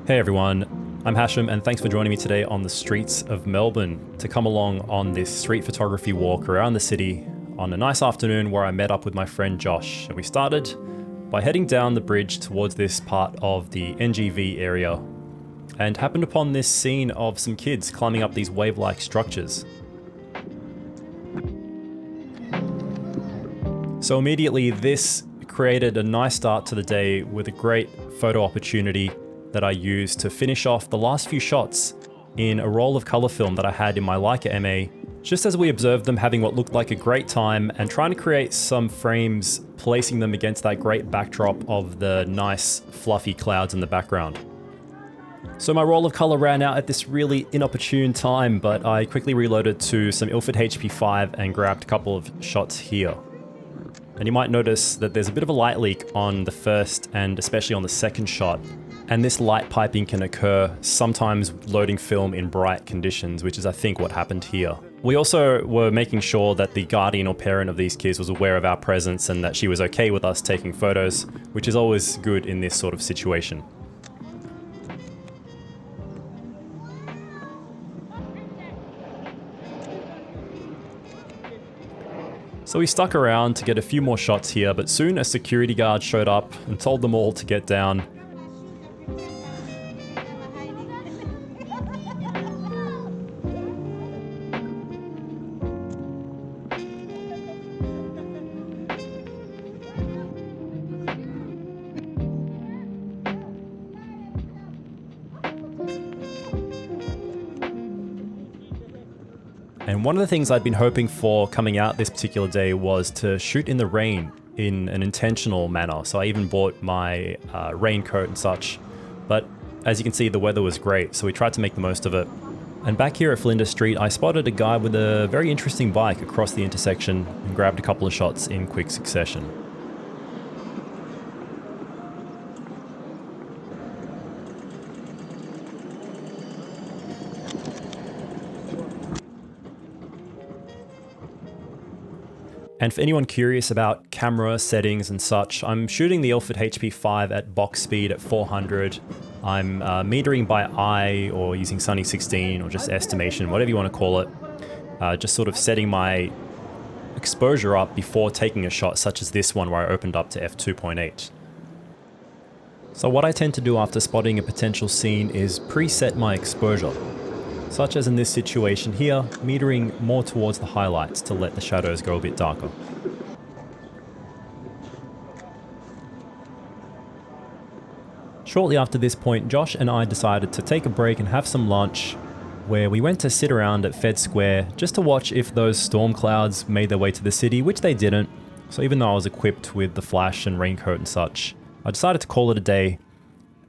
Hey everyone, I'm Hashim and thanks for joining me today on the streets of Melbourne to come along on this street photography walk around the city on a nice afternoon where I met up with my friend Josh. And we started by heading down the bridge towards this part of the NGV area and happened upon this scene of some kids climbing up these wave-like structures. So immediately this created a nice start to the day with a great photo opportunity that I used to finish off the last few shots in a roll of color film that I had in my Leica M-A, just as we observed them having what looked like a great time and trying to create some frames, placing them against that great backdrop of the nice fluffy clouds in the background. So my roll of color ran out at this really inopportune time, but I quickly reloaded to some Ilford HP5 and grabbed a couple of shots here. And you might notice that there's a bit of a light leak on the first and especially on the second shot. And this light piping can occur sometimes loading film in bright conditions, which is I think what happened here. We also were making sure that the guardian or parent of these kids was aware of our presence and that she was okay with us taking photos, which is always good in this sort of situation. So we stuck around to get a few more shots here, but soon a security guard showed up and told them all to get down. And one of the things I'd been hoping for coming out this particular day was to shoot in the rain in an intentional manner. So I even bought my raincoat and such. But as you can see, the weather was great, so we tried to make the most of it. And back here at Flinders Street, I spotted a guy with a very interesting bike across the intersection and grabbed a couple of shots in quick succession. And for anyone curious about camera settings and such, I'm shooting the Ilford HP5 at box speed at 400. I'm metering by eye or using Sunny 16 or just estimation, whatever you want to call it. Just sort of setting my exposure up before taking a shot such as this one where I opened up to f2.8. So what I tend to do after spotting a potential scene is preset my exposure, such as in this situation here, metering more towards the highlights to let the shadows go a bit darker. Shortly after this point, Josh and I decided to take a break and have some lunch, where we went to sit around at Fed Square just to watch if those storm clouds made their way to the city, which they didn't. So even though I was equipped with the flash and raincoat and such, I decided to call it a day.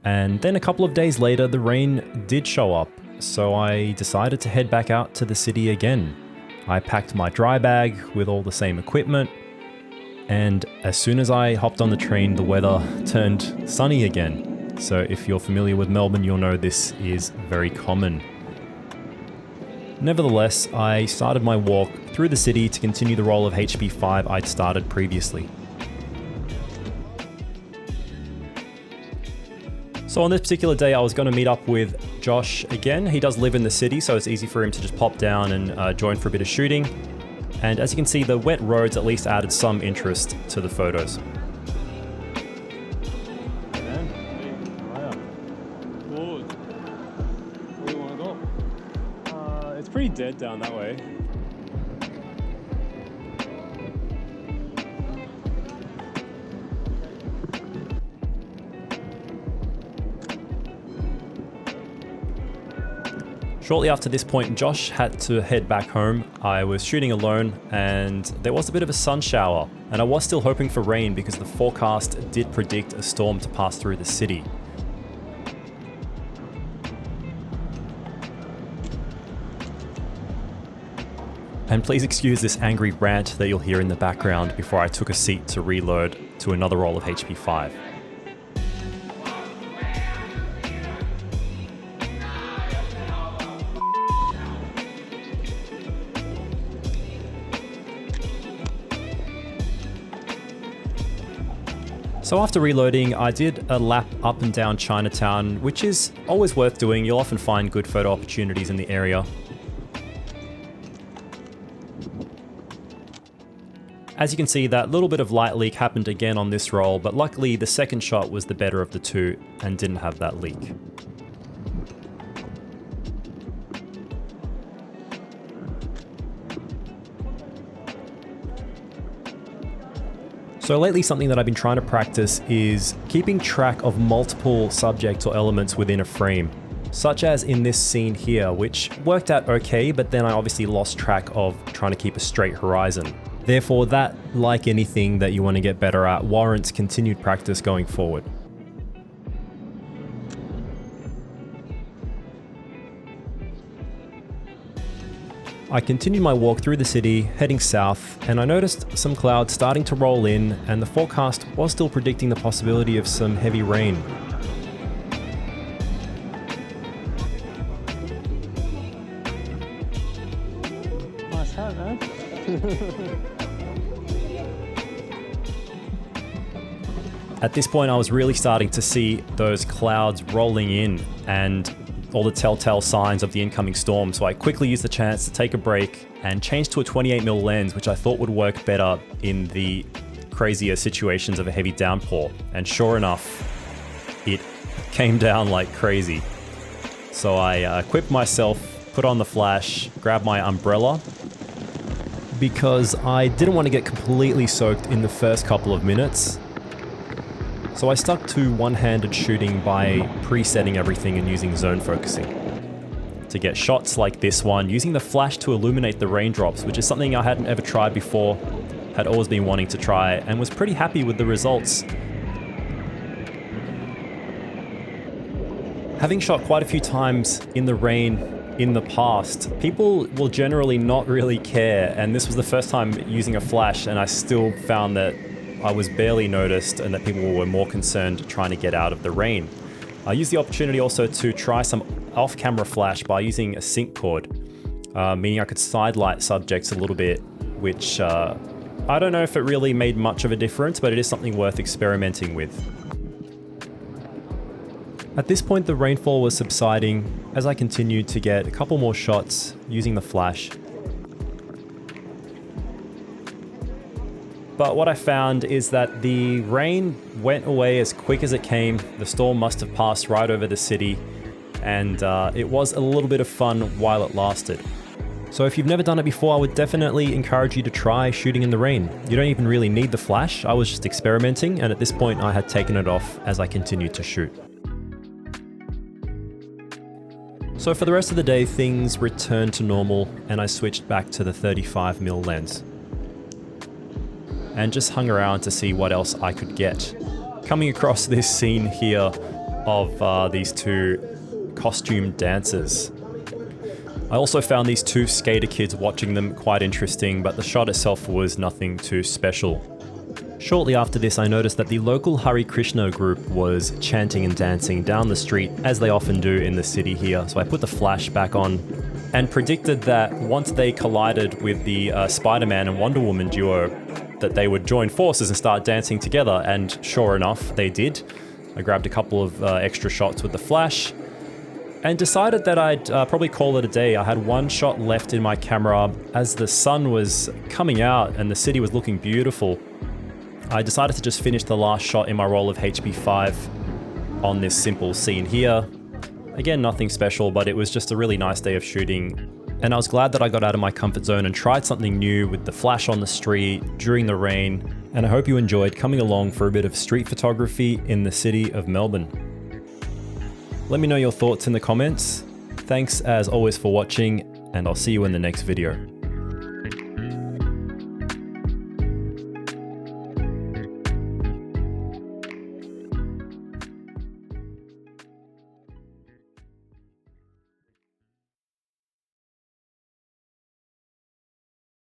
And then a couple of days later, the rain did show up. So I decided to head back out to the city again. I packed my dry bag with all the same equipment, and as soon as I hopped on the train, the weather turned sunny again. So if you're familiar with Melbourne, you'll know this is very common. Nevertheless, I started my walk through the city to continue the roll of HP5 I'd started previously. So on this particular day, I was going to meet up with Josh again. He does live in the city, so it's easy for him to just pop down and join for a bit of shooting. And as you can see, the wet roads at least added some interest to the photos. Hey man, hey, good. Where do you want to go? It's pretty dead down that way. Shortly after this point, Josh had to head back home. I was shooting alone and there was a bit of a sun shower, and I was still hoping for rain because the forecast did predict a storm to pass through the city. And please excuse this angry rant that you'll hear in the background before I took a seat to reload to another roll of HP5. So after reloading, I did a lap up and down Chinatown, which is always worth doing. You'll often find good photo opportunities in the area. As you can see, that little bit of light leak happened again on this roll, but luckily the second shot was the better of the two and didn't have that leak. So lately, something that I've been trying to practice is keeping track of multiple subjects or elements within a frame, such as in this scene here, which worked out okay, but then I obviously lost track of trying to keep a straight horizon. Therefore, that, like anything that you want to get better at, warrants continued practice going forward. I continued my walk through the city, heading south, and I noticed some clouds starting to roll in, and the forecast was still predicting the possibility of some heavy rain. Nice hat, man. At this point, I was really starting to see those clouds rolling in and all the telltale signs of the incoming storm, so I quickly used the chance to take a break and change to a 28mm lens, which I thought would work better in the crazier situations of a heavy downpour. And sure enough, it came down like crazy. So I equipped myself, put on the flash, grabbed my umbrella, because I didn't want to get completely soaked in the first couple of minutes. So I stuck to one-handed shooting by presetting everything and using zone focusing. To get shots like this one, using the flash to illuminate the raindrops, which is something I hadn't ever tried before, had always been wanting to try, and was pretty happy with the results. Having shot quite a few times in the rain in the past, people will generally not really care, and this was the first time using a flash, and I still found that I was barely noticed and that people were more concerned trying to get out of the rain. I used the opportunity also to try some off-camera flash by using a sync cord, meaning I could sidelight subjects a little bit, which I don't know if it really made much of a difference, but it is something worth experimenting with. At this point, the rainfall was subsiding as I continued to get a couple more shots using the flash. But what I found is that the rain went away as quick as it came. The storm must have passed right over the city, and it was a little bit of fun while it lasted. So if you've never done it before, I would definitely encourage you to try shooting in the rain. You don't even really need the flash. I was just experimenting, and at this point I had taken it off as I continued to shoot. So for the rest of the day, things returned to normal, and I switched back to the 35mm lens and just hung around to see what else I could get. Coming across this scene here of these two costume dancers. I also found these two skater kids watching them quite interesting, but the shot itself was nothing too special. Shortly after this, I noticed that the local Hare Krishna group was chanting and dancing down the street, as they often do in the city here. So I put the flash back on and predicted that once they collided with the Spider-Man and Wonder Woman duo, that they would join forces and start dancing together, and sure enough, they did. I grabbed a couple of extra shots with the flash and decided that I'd probably call it a day. I had one shot left in my camera as the sun was coming out and the city was looking beautiful. I decided to just finish the last shot in my roll of HP5 on this simple scene here. Again, nothing special, but it was just a really nice day of shooting. And I was glad that I got out of my comfort zone and tried something new with the flash on the street during the rain. And I hope you enjoyed coming along for a bit of street photography in the city of Melbourne. Let me know your thoughts in the comments. Thanks as always for watching, and I'll see you in the next video.